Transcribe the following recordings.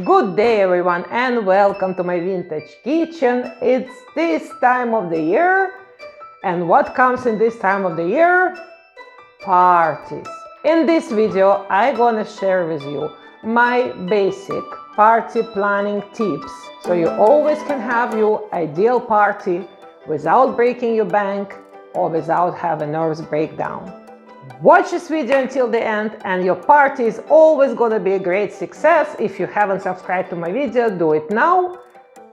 Good day everyone and welcome to my vintage kitchen. It's this time of the year, and what comes in this time of the year? Parties. In this video I'm gonna share with you my basic party planning tips so you always can have your ideal party without breaking your bank or without having nervous breakdown. Watch this video until the end and your party is always gonna be a great success. If you haven't subscribed to my video, do it now.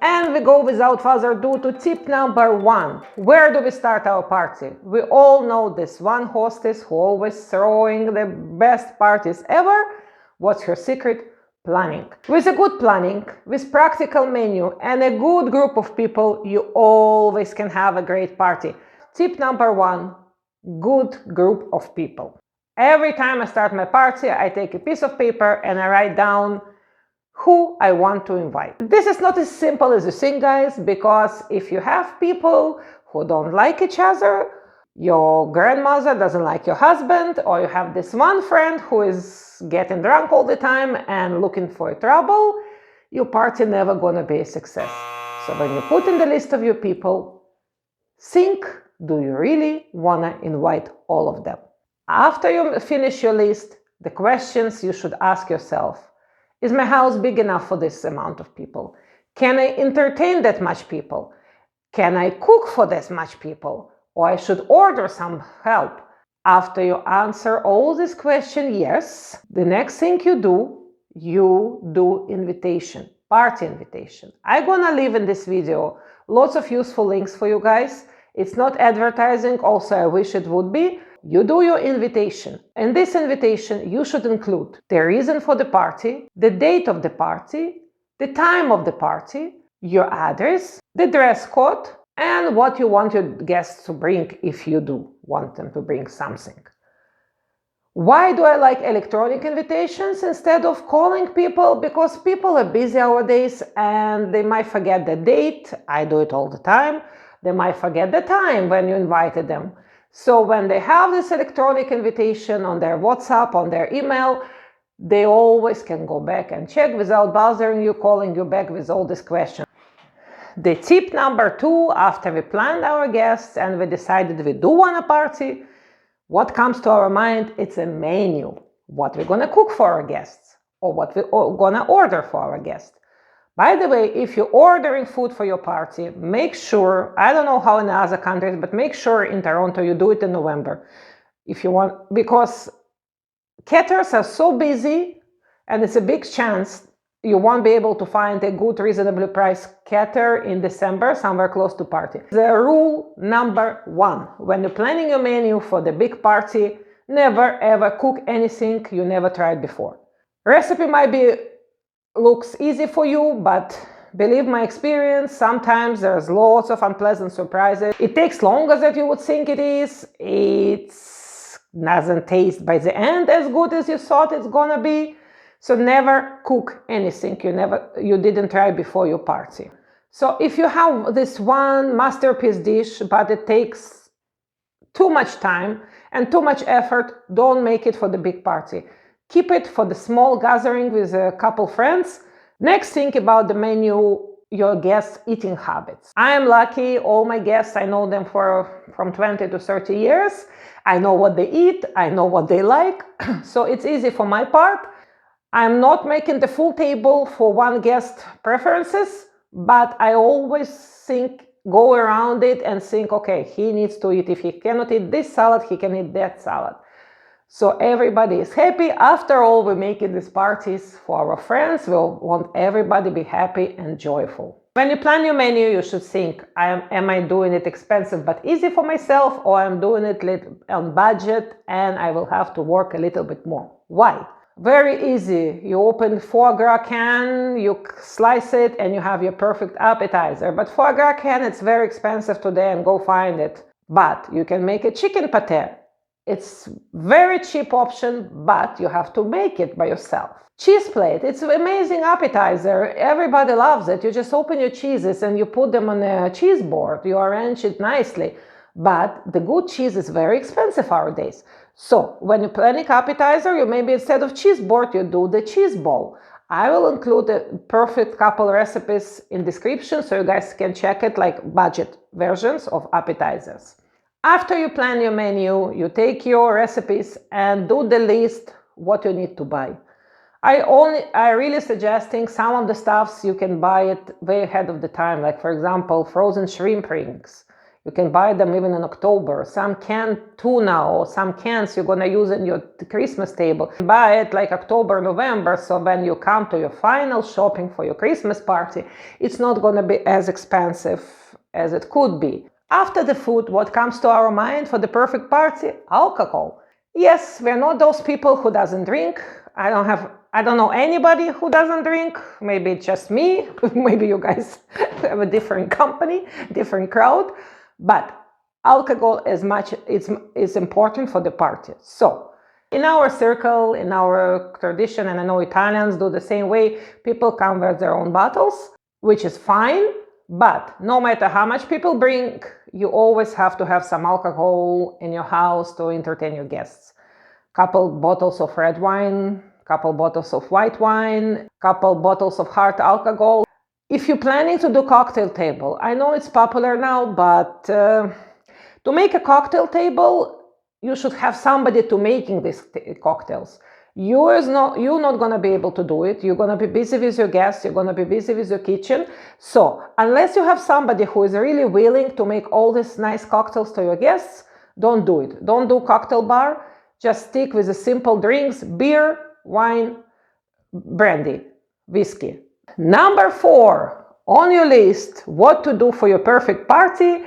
And we go without further ado to tip number 1. Where do we start our party? We all know this one hostess who always throwing the best parties ever. What's her secret? Planning. With a good planning, with practical menu and a good group of people, you always can have a great party. Tip number 1. Good group of people. Every time I start my party, I take a piece of paper and I write down who I want to invite. This is not as simple as you think, guys, because if you have people who don't like each other, your grandmother doesn't like your husband, or you have this one friend who is getting drunk all the time and looking for trouble, your party never gonna be a success. So when you put in the list of your people, think, do you really want to invite all of them? After you finish your list, the questions you should ask yourself: is my house big enough for this amount of people? Can I entertain that much people? Can I cook for this much people? Or I should order some help? After you answer all these questions, yes, the next thing you do invitation, party invitation. I'm gonna leave in this video lots of useful links for you guys. It's not advertising, also I wish it would be. You do your invitation. In this invitation, you should include the reason for the party, the date of the party, the time of the party, your address, the dress code, and what you want your guests to bring if you do want them to bring something. Why do I like electronic invitations instead of calling people? Because people are busy nowadays and they might forget the date. I do it all the time. They might forget the time when you invited them. So when they have this electronic invitation on their WhatsApp, on their email, they always can go back and check without bothering you, calling you back with all these questions. The tip number 2, after we planned our guests and we decided we do want a party, what comes to our mind? It's a menu. What we're gonna cook for our guests or what we're gonna order for our guests. By the way, if you're ordering food for your party, make sure, I don't know how in other countries, but make sure in Toronto you do it in November. If you want, because caterers are so busy and it's a big chance you won't be able to find a good, reasonably priced caterer in December, somewhere close to party. The rule number 1, when you're planning your menu for the big party, never ever cook anything you never tried before. Recipe might be looks easy for you, but believe my experience, sometimes there's lots of unpleasant surprises. It takes longer than you would think it is. It doesn't taste by the end as good as you thought it's gonna be. So never cook anything you didn't try before your party. So if you have this one masterpiece dish, but it takes too much time and too much effort, don't make it for the big party. Keep it for the small gathering with a couple friends. Next, think about the menu, your guests' eating habits. I am lucky, all my guests, I know them from 20 to 30 years. I know what they eat, I know what they like, so it's easy for my part. I'm not making the full table for one guest preferences, but I always go around it and think, okay, he needs to eat, if he cannot eat this salad, he can eat that salad. So everybody is happy. After all, we're making these parties for our friends. We want everybody to be happy and joyful. When you plan your menu, you should think, am I doing it expensive but easy for myself, or I'm doing it on budget and I will have to work a little bit more? Why? Very easy. You open foie gras can, you slice it, and you have your perfect appetizer. But foie gras can, it's very expensive today, and go find it. But you can make a chicken pate. It's very cheap option, but you have to make it by yourself. Cheese plate, it's an amazing appetizer. Everybody loves it. You just open your cheeses and you put them on a cheese board. You arrange it nicely. But the good cheese is very expensive nowadays. So when you're planning appetizer, you maybe instead of cheese board, you do the cheese ball. I will include a perfect couple recipes in description so you guys can check it, like budget versions of appetizers. After you plan your menu, you take your recipes and do the list what you need to buy. I really suggesting some of the stuffs you can buy it way ahead of the time, like for example frozen shrimp rings. You can buy them even in October. Some canned tuna or some cans you're gonna use in your Christmas table. Buy it like October, November, so when you come to your final shopping for your Christmas party, it's not gonna be as expensive as it could be. After the food, what comes to our mind for the perfect party? Alcohol. Yes, we're not those people who doesn't drink. I don't know anybody who doesn't drink. Maybe it's just me. Maybe you guys have a different company, different crowd. But alcohol is important for the party. So in our circle, in our tradition, and I know Italians do the same way, people come with their own bottles, which is fine. But no matter how much people bring, you always have to have some alcohol in your house to entertain your guests. Couple bottles of red wine, couple bottles of white wine, couple bottles of hard alcohol. If you're planning to do cocktail table, I know it's popular now, but to make a cocktail table, you should have somebody to making these cocktails. You're not going to be able to do it. You're going to be busy with your guests. You're going to be busy with your kitchen. So unless you have somebody who is really willing to make all these nice cocktails to your guests, don't do it. Don't do cocktail bar. Just stick with the simple drinks: beer, wine, brandy, whiskey. Number 4 on your list, what to do for your perfect party.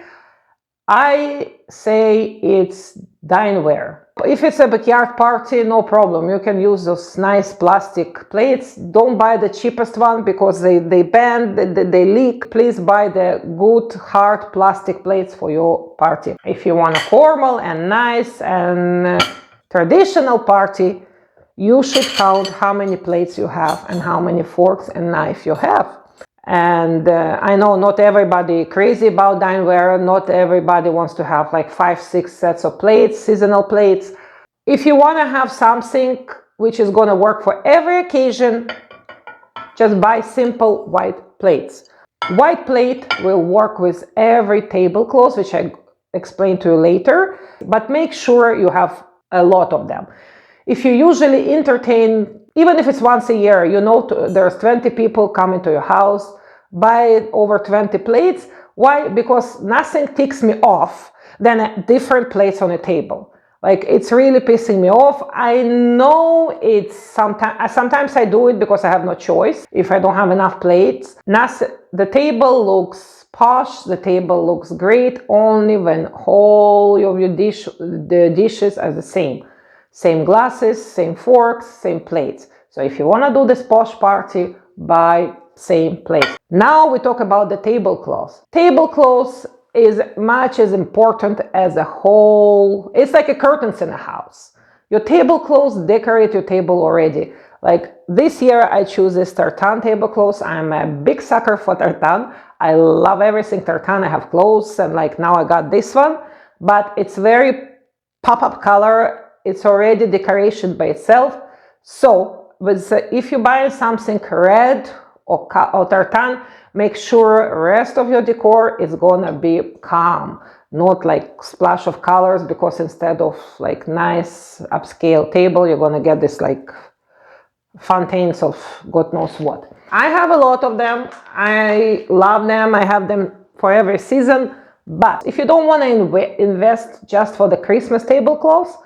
I say it's dinnerware. If it's a backyard party, no problem. You can use those nice plastic plates. Don't buy the cheapest one because they bend, they leak. Please buy the good hard plastic plates for your party. If you want a formal and nice and traditional party, you should count how many plates you have and how many forks and knives you have. And I know not everybody crazy about dinnerware. Not everybody wants to have like 5-6 sets of plates, seasonal plates. If you want to have something which is going to work for every occasion, just buy simple white plates. White plate will work with every tablecloth, which I explain to you later, but make sure you have a lot of them. If you usually entertain, even if it's once a year, you know there's 20 people coming to your house, buy over 20 plates. Why? Because nothing ticks me off than different plates on a table. Like, it's really pissing me off. I know it's sometimes I do it because I have no choice. If I don't have enough plates, the table looks posh, the table looks great only when all of your the dishes are the same. Same glasses, same forks, same plates. So if you want to do this posh party, buy same plates. Now we talk about the tablecloth. Tablecloth is much as important as a whole. It's like a curtains in a house. Your tablecloths decorate your table already. Like this year I choose this tartan tablecloth. I'm a big sucker for tartan. I love everything tartan. I have clothes, and like now I got this one, but it's very pop-up color. It's already decoration by itself. So if you buy something red or tartan, make sure rest of your decor is gonna be calm, not like splash of colors, because instead of like nice upscale table, you're gonna get this like fountains of God knows what. I have a lot of them. I love them. I have them for every season. But if you don't want to invest just for the Christmas tablecloths,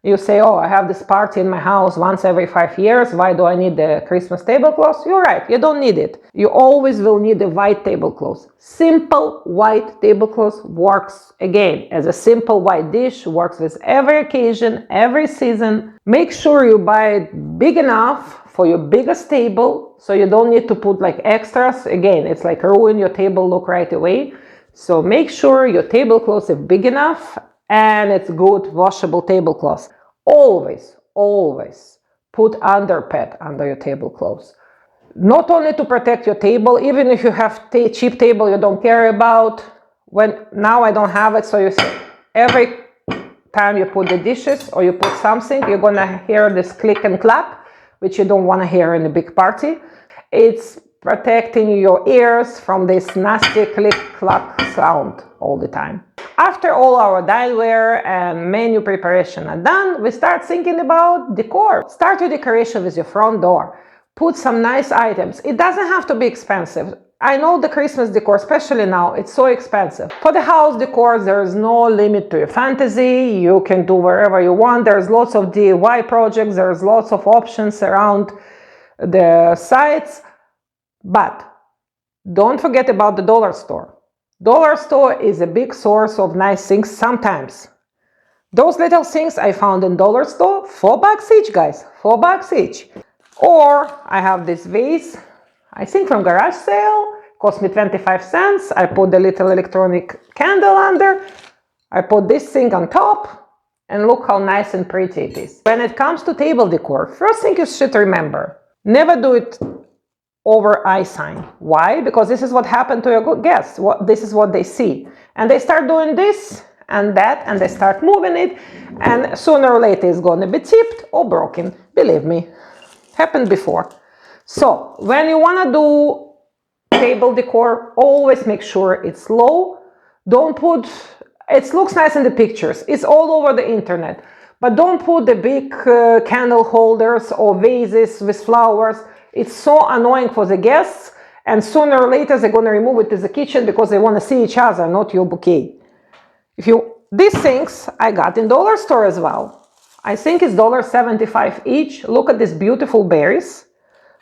you say, oh, I have this party in my house once every 5 years. Why do I need the Christmas tablecloths? You're right, you don't need it. You always will need a white tablecloth. Simple white tablecloth works, again, as a simple white dish, works with every occasion, every season. Make sure you buy it big enough for your biggest table, so you don't need to put like extras. Again, it's like ruin your table look right away. So make sure your tablecloth is big enough and it's good washable tablecloth. Always, always put underpad under your tablecloths. Not only to protect your table, even if you have cheap table you don't care about. Now I don't have it, so you see, every time you put the dishes or you put something, you're gonna hear this click and clap, which you don't want to hear in a big party. It's protecting your ears from this nasty click-clack sound all the time. After all our dinnerware and menu preparation are done, we start thinking about decor. Start your decoration with your front door. Put some nice items. It doesn't have to be expensive. I know the Christmas decor, especially now, it's so expensive. For the house decor, there is no limit to your fantasy. You can do wherever you want. There's lots of DIY projects. There's lots of options around the sites. But don't forget about the dollar store. Dollar store is a big source of nice things sometimes. Those little things I found in dollar store, $4 each, guys, $4 each. Or I have this vase, I think from garage sale, cost me 25 cents. I put the little electronic candle under. I put this thing on top, and look how nice and pretty it is. When it comes to table decor, first thing you should remember, never do it over eye sign. Why? Because this is what happened to your guests. This is what they see. And they start doing this and that, and they start moving it, and sooner or later it's going to be chipped or broken. Believe me, happened before. So when you want to do table decor, always make sure it's low. Don't put, it looks nice in the pictures, it's all over the internet, but don't put the big candle holders or vases with flowers. It's so annoying for the guests, and sooner or later they're going to remove it to the kitchen because they want to see each other, not your bouquet. These things I got in dollar store as well. I think it's $1.75 each. Look at these beautiful berries.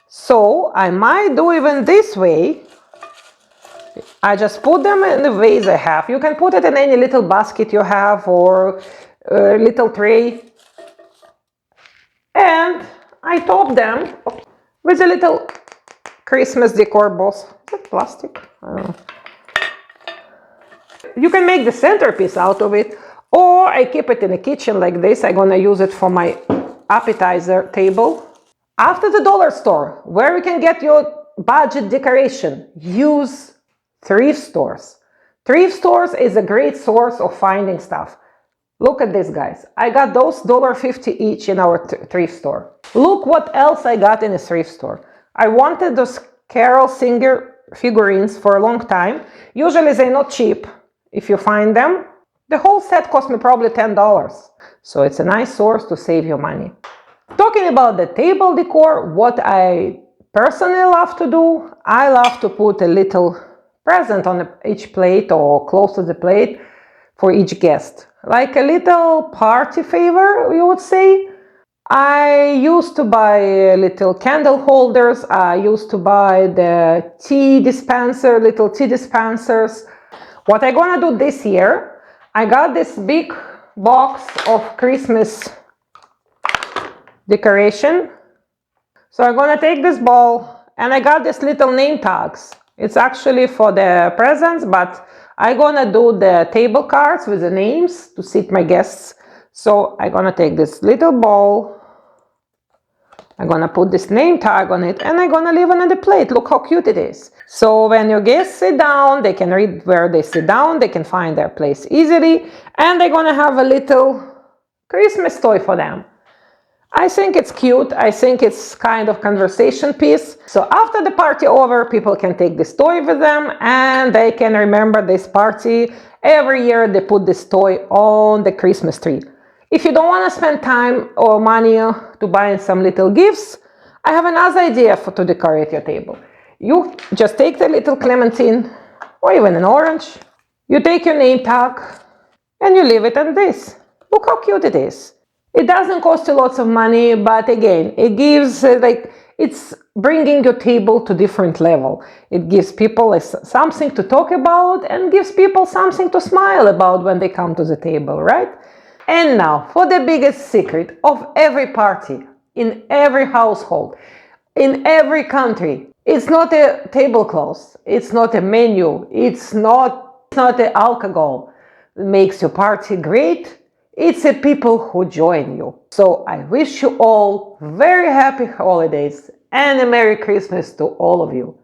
So I might do even this way. I just put them in the vase I have. You can put it in any little basket you have or a little tray. And I top them with a little Christmas decor box. Is it plastic? I don't know. You can make the centerpiece out of it, or I keep it in the kitchen like this. I'm gonna use it for my appetizer table. After the dollar store, where you can get your budget decoration, use thrift stores. Thrift stores is a great source of finding stuff. Look at this, guys. I got those $1.50 each in our thrift store. Look what else I got in a thrift store. I wanted those Carol Singer figurines for a long time. Usually they're not cheap if you find them. The whole set cost me probably $10. So it's a nice source to save your money. Talking about the table decor, what I personally love to do, I love to put a little present on each plate or close to the plate for each guest. Like a little party favor, you would say. I used to buy little candle holders. I used to buy the little tea dispensers. What I'm gonna do this year, I got this big box of Christmas decoration. So I'm gonna take this ball, and I got this little name tags. It's actually for the presents, but I'm gonna do the table cards with the names to seat my guests. So I'm gonna take this little ball, I'm gonna put this name tag on it, and I'm gonna leave it on the plate. Look how cute it is. So when your guests sit down, they can read where they sit down, they can find their place easily, and they're gonna have a little Christmas toy for them. I think it's cute. I think it's kind of conversation piece. So after the party over, people can take this toy with them and they can remember this party. Every year they put this toy on the Christmas tree. If you don't want to spend time or money to buy some little gifts, I have another idea to decorate your table. You just take the little clementine or even an orange. You take your name tag and you leave it on this. Look how cute it is. It doesn't cost you lots of money, but again, it gives it's bringing your table to different level. It gives people something to talk about and gives people something to smile about when they come to the table, right? And now for the biggest secret of every party, in every household, in every country. It's not a tablecloth, it's not a menu, it's not the alcohol that makes your party great. It's the people who join you. So I wish you all very happy holidays and a Merry Christmas to all of you.